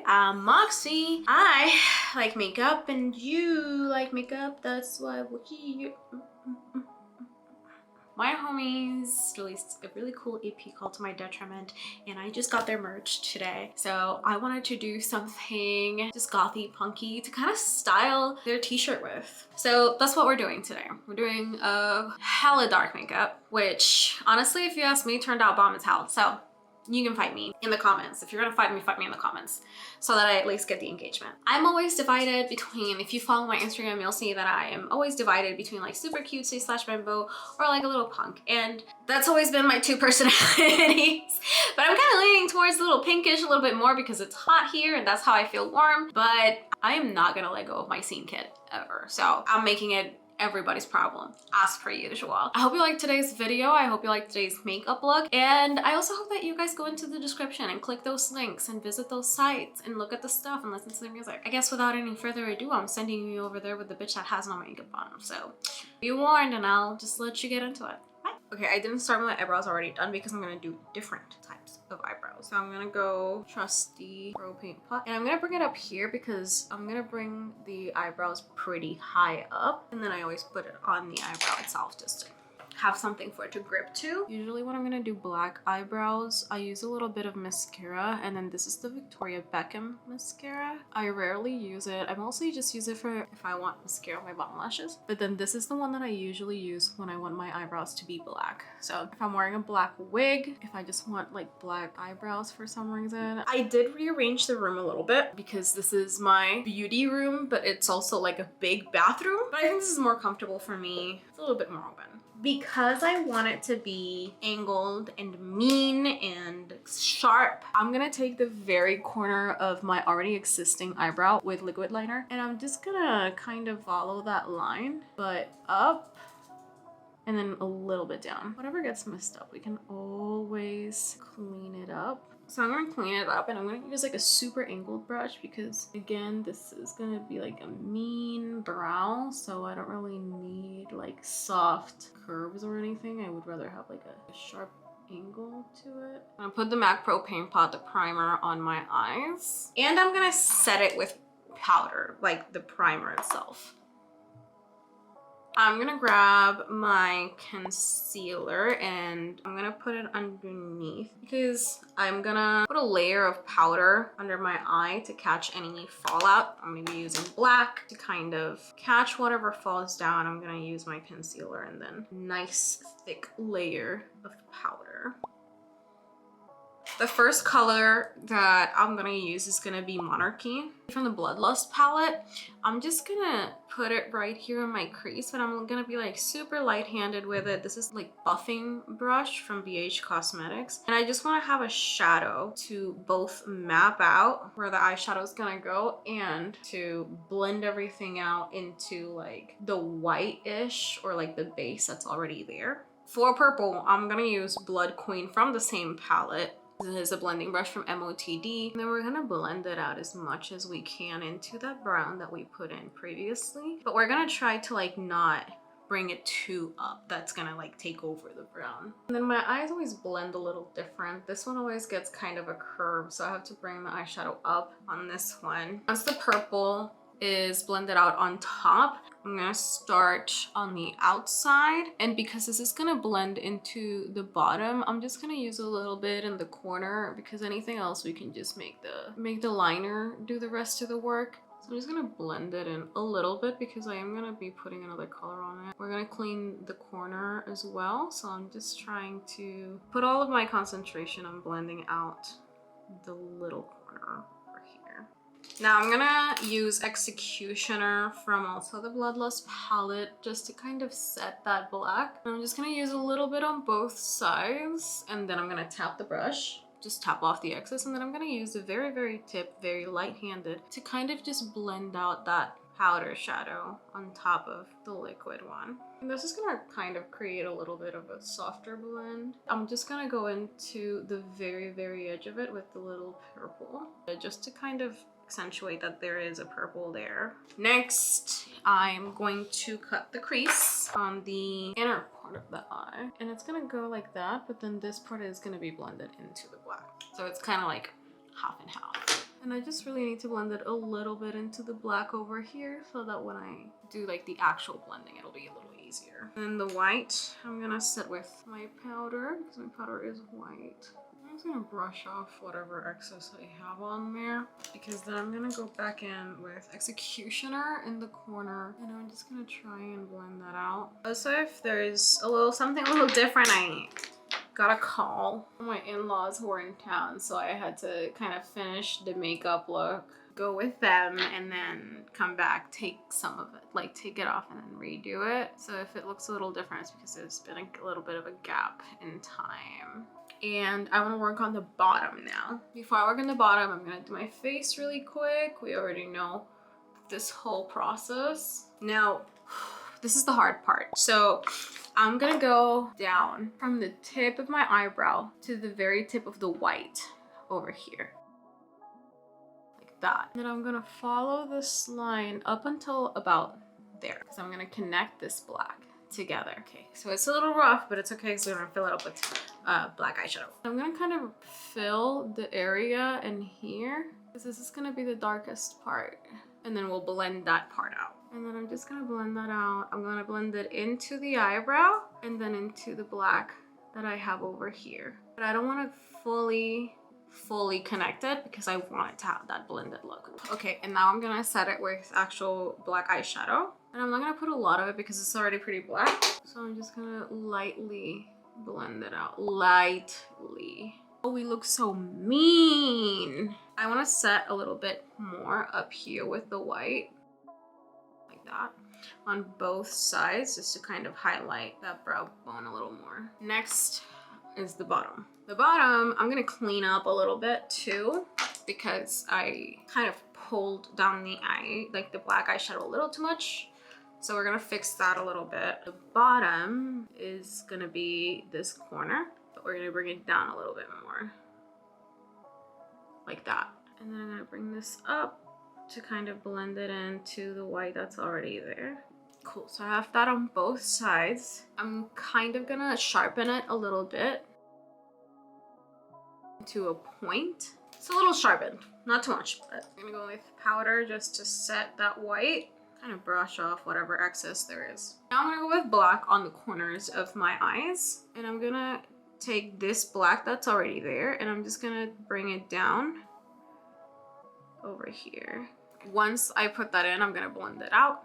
I'm Moxxie. I like makeup and you like makeup, that's why we're here. My homies released a really cool EP called To My Detriment, and I just got their merch today. So I wanted to do something just gothy, punky to kind of style their t-shirt with. So that's what we're doing today. We're doing a hella dark makeup, which honestly, if you ask me, turned out bomb as hell. So you can fight me in the comments. If you're gonna fight me in the comments so that I at least get the engagement. I'm always divided between, if you follow my Instagram, you'll see that I am always divided between like super cutesy slash bimbo or like a little punk. And that's always been my two personalities. But I'm kind of leaning towards a little pinkish a little bit more because it's hot here and that's how I feel warm. But I am not gonna let go of my scene kit ever. So I'm making it everybody's problem, as per usual. I hope you liked today's video. I hope you liked today's makeup look. And I also hope that you guys go into the description and click those links and visit those sites and look at the stuff and listen to the music. I guess without any further ado, I'm sending you over there with the bitch that has no makeup on. So be warned, and I'll just let you get into it. Bye. Okay, I didn't start with my eyebrows already done because I'm gonna do different types of eyebrows. So I'm gonna go trusty Pro Paint Pot, and I'm gonna bring it up here because I'm gonna bring the eyebrows pretty high up, and then I always put it on the eyebrow itself just to have something for it to grip to. Usually when I'm gonna do black eyebrows, I use a little bit of mascara, and then this is the Victoria Beckham mascara. I rarely use it. I mostly just use it for if I want mascara on my bottom lashes. But then this is the one that I usually use when I want my eyebrows to be black. So if I'm wearing a black wig, if I just want like black eyebrows for some reason. I did rearrange the room a little bit because this is my beauty room, but it's also like a big bathroom. But I think this is more comfortable for me. It's a little bit more open. Because I want it to be angled and mean and sharp, I'm gonna take the very corner of my already existing eyebrow with liquid liner, and I'm just gonna kind of follow that line, but up and then a little bit down. Whatever gets messed up, we can always clean it up. So I'm gonna clean it up, and I'm gonna use like a super angled brush because again, this is gonna be like a mean brow, so I don't really need like soft curves or anything. I would rather have like a sharp angle to it. I'm gonna put the MAC Pro Paint Pot, the primer, on my eyes, and I'm gonna set it with powder, like the primer itself. I'm gonna grab my concealer and I'm gonna put it underneath because I'm gonna put a layer of powder under my eye to catch any fallout. I'm gonna be using black to kind of catch whatever falls down. I'm gonna use my concealer and then nice thick layer of powder. The first color that I'm gonna use is gonna be Monarchy from the Bloodlust palette. I'm just gonna put it right here in my crease, but I'm gonna be like super light-handed with it. This is like buffing brush from BH Cosmetics. And I just wanna have a shadow to both map out where the eyeshadow is gonna go and to blend everything out into like the white-ish or like the base that's already there. For purple, I'm gonna use Blood Queen from the same palette. This is a blending brush from MOTD. And then we're gonna blend it out as much as we can into that brown that we put in previously. But we're gonna try to like not bring it too up. That's gonna like take over the brown. And then my eyes always blend a little different. This one always gets kind of a curve, so I have to bring the eyeshadow up on this one. Once the purple is blended out on top, I'm gonna start on the outside, and because this is gonna blend into the bottom, I'm just gonna use a little bit in the corner because anything else we can just make the liner do the rest of the work. So I'm just gonna blend it in a little bit because I am gonna be putting another color on it. We're gonna clean the corner as well, so I'm just trying to put all of my concentration on blending out the little corner. Now I'm gonna use Executioner from also the Bloodlust palette just to kind of set that black. And I'm just gonna use a little bit on both sides, and then I'm gonna tap the brush, just tap off the excess, and then I'm gonna use the very, very tip, very light-handed to kind of just blend out that powder shadow on top of the liquid one. And this is gonna kind of create a little bit of a softer blend. I'm just gonna go into the very, very edge of it with the little purple, just to kind of accentuate that there is a purple there. Next, I'm going to cut the crease on the inner part of the eye, and it's gonna go like that, but then this part is gonna be blended into the black. So it's kind of like half and half. And I just really need to blend it a little bit into the black over here so that when I do like the actual blending, it'll be a little easier. And the white, I'm gonna sit with my powder because my powder is white. I'm just gonna brush off whatever excess I have on there because then I'm gonna go back in with Executioner in the corner and I'm just gonna try and blend that out. Also, if there's something a little different, I got a call from my in-laws who were in town, so I had to kind of finish the makeup look, go with them, and then come back, take some of it, like take it off and then redo it. So if it looks a little different, it's because there's been a little bit of a gap in time. And I want to work on the bottom now. Before I work on the bottom, I'm gonna do my face really quick. We already know this whole process. Now, this is the hard part. So I'm gonna go down from the tip of my eyebrow to the very tip of the white over here. Like that. And then I'm gonna follow this line up until about there. Because I'm gonna connect this black together. Okay, so it's a little rough, but it's okay because we're gonna fill it up with black eyeshadow. I'm gonna kind of fill the area in here because this is gonna be the darkest part. And then we'll blend that part out. And then I'm just gonna blend that out. I'm gonna blend it into the eyebrow and then into the black that I have over here. But I don't want to fully connect it because I want it to have that blended look. Okay, and now I'm gonna set it with actual black eyeshadow. And I'm not gonna put a lot of it because it's already pretty black. So I'm just gonna lightly blend it out. Lightly. Oh, we look so mean. I want to set a little bit more up here with the white. Like that. On both sides, just to kind of highlight that brow bone a little more. Next is the bottom. The bottom, I'm going to clean up a little bit too, because I kind of pulled down the eye, like the black eyeshadow a little too much. So we're going to fix that a little bit. The bottom is going to be this corner. We're gonna bring it down a little bit more, like that. And then I'm gonna bring this up to kind of blend it into the white that's already there. Cool, so I have that on both sides. I'm kind of gonna sharpen it a little bit to a point. It's a little sharpened, not too much, but I'm gonna go with powder just to set that white. Kind of brush off whatever excess there is. Now I'm gonna go with black on the corners of my eyes, and I'm gonna take this black that's already there and I'm just gonna bring it down over here. Once I put that in, I'm gonna blend it out.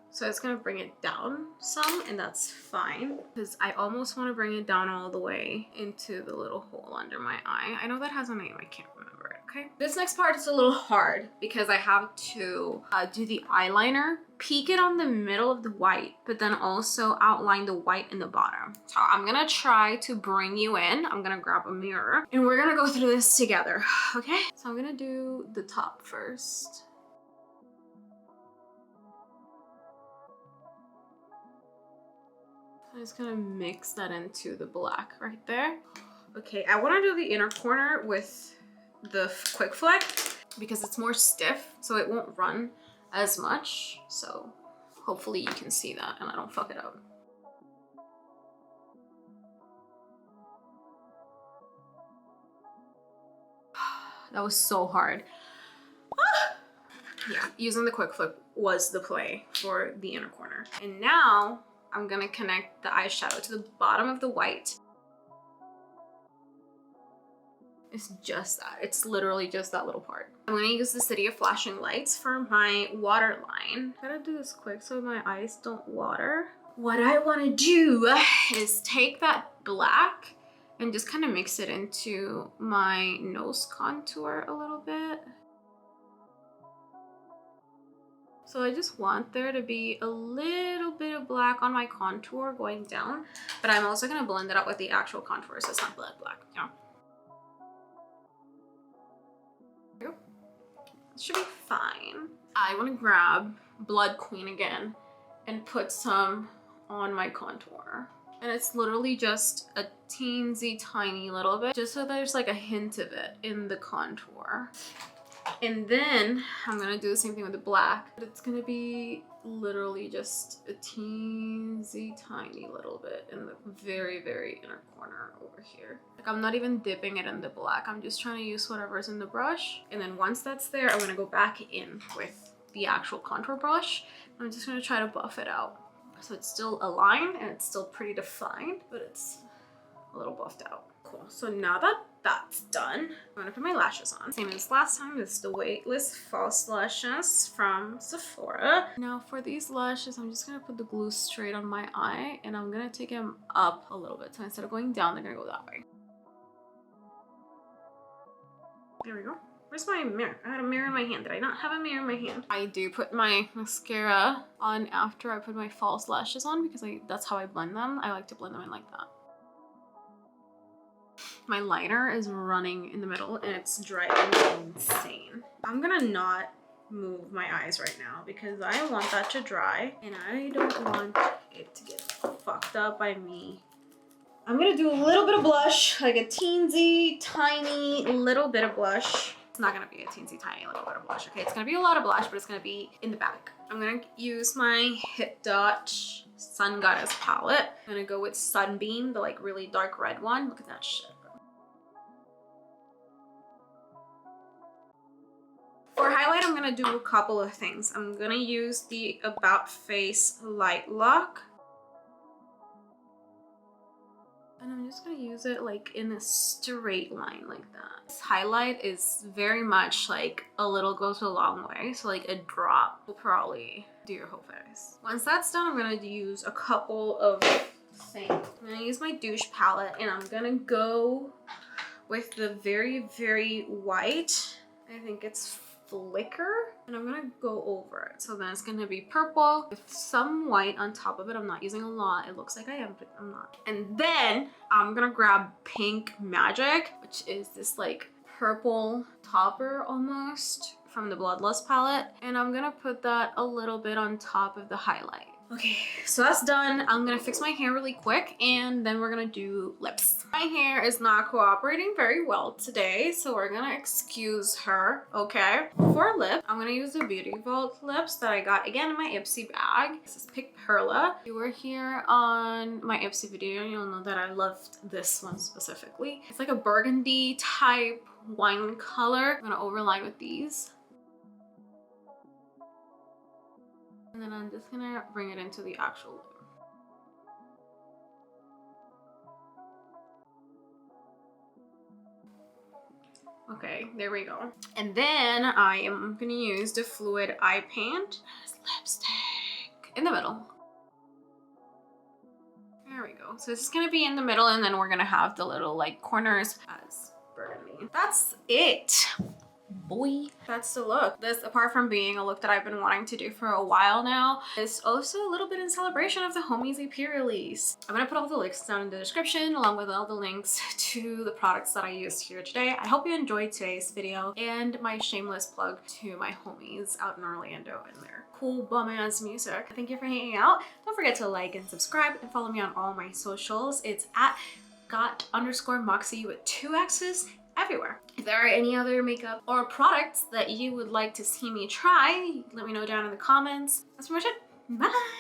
So it's gonna bring it down some, and that's fine because I almost want to bring it down all the way into the little hole under my eye. I know that has a name, I can't remember it, okay? This next part is a little hard because I have to do the eyeliner, peek it on the middle of the white, but then also outline the white in the bottom. So I'm gonna try to bring you in. I'm gonna grab a mirror and we're gonna go through this together, okay? So I'm gonna do the top first. I'm just gonna mix that into the black right there. Okay, I wanna do the inner corner with the quick fleck because it's more stiff, so it won't run as much. So hopefully you can see that and I don't fuck it up. That was so hard. Yeah, using the quick flip was the play for the inner corner. And now I'm gonna connect the eyeshadow to the bottom of the white. It's just that. It's literally just that little part. I'm gonna use the City of Flashing Lights for my waterline. I gotta do this quick so my eyes don't water. What I wanna do is take that black and just kind of mix it into my nose contour a little bit. So I just want there to be a little bit of black on my contour going down, but I'm also gonna blend it out with the actual contour so it's not black, you know? There we go. It should be fine. I wanna grab Blood Queen again and put some on my contour. And it's literally just a teensy tiny little bit, just so there's like a hint of it in the contour. And then I'm gonna do the same thing with the black, but it's gonna be literally just a teensy tiny little bit in the very, very inner corner over here. Like I'm not even dipping it in the black. I'm just trying to use whatever's in the brush. And then once that's there, I'm gonna go back in with the actual contour brush. I'm just gonna try to buff it out. So it's still aligned and it's still pretty defined, but it's a little buffed out. Cool. So now that that's done, I'm gonna put my lashes on. Same as last time, this is the weightless false lashes from Sephora. Now for these lashes, I'm just gonna put the glue straight on my eye and I'm gonna take them up a little bit. So instead of going down, they're gonna go that way. There we go. Where's my mirror? I had a mirror in my hand. Did I not have a mirror in my hand? I do put my mascara on after I put my false lashes on because that's how I blend them. I like to blend them in like that. My liner is running in the middle and it's driving me insane. I'm gonna not move my eyes right now because I want that to dry and I don't want it to get fucked up by me. I'm gonna do a little bit of blush, like a teensy tiny little bit of blush. It's not gonna be a teensy tiny little bit of blush, okay? It's gonna be a lot of blush, but it's gonna be in the back. I'm gonna use my HipDot Sun Goddess palette. I'm gonna go with Sunbeam, the like really dark red one. Look at that shit. For highlight, I'm gonna do a couple of things. I'm gonna use the About Face Light Lock. And I'm just gonna use it like in a straight line like that. This highlight is very much like a little goes a long way. So like a drop will probably do your whole face. Once that's done, I'm gonna use a couple of things. I'm gonna use my Doucce palette and I'm gonna go with the very, very white. I think it's Flicker, and I'm gonna go over it. So then it's gonna be purple with some white on top of it. I'm not using a lot. It looks like I am, but I'm not. And then I'm gonna grab Pink Magic, which is this like purple topper almost from the Bloodlust palette. And I'm gonna put that a little bit on top of the highlight. Okay, so that's done. I'm gonna fix my hair really quick and then we're gonna do lips. My hair is not cooperating very well today, so we're gonna excuse her, okay? For lip, I'm gonna use the Beauty Vault lips that I got again in my Ipsy bag. This is Pick Perla. If you were here on my Ipsy video, you'll know that I loved this one specifically. It's like a burgundy type wine color. I'm gonna overlay with these. And then I'm just gonna bring it into the actual lip. Okay, there we go. And then I am gonna use the Fluid Eye Paint as lipstick in the middle. There we go. So it's gonna be in the middle and then we're gonna have the little like corners as burgundy. That's it. Boy, that's the look. This, apart from being a look that I've been wanting to do for a while now, is also a little bit in celebration of the Homies EP release. I'm gonna put all the links down in the description along with all the links to the products that I used here today. I hope you enjoyed today's video and my shameless plug to my homies out in Orlando and their cool bum ass music. Thank you for hanging out. Don't forget to like and subscribe and follow me on all my socials. It's at got_Moxxie with 2 X's everywhere. If there are any other makeup or products that you would like to see me try, let me know down in the comments. That's pretty much it. Bye!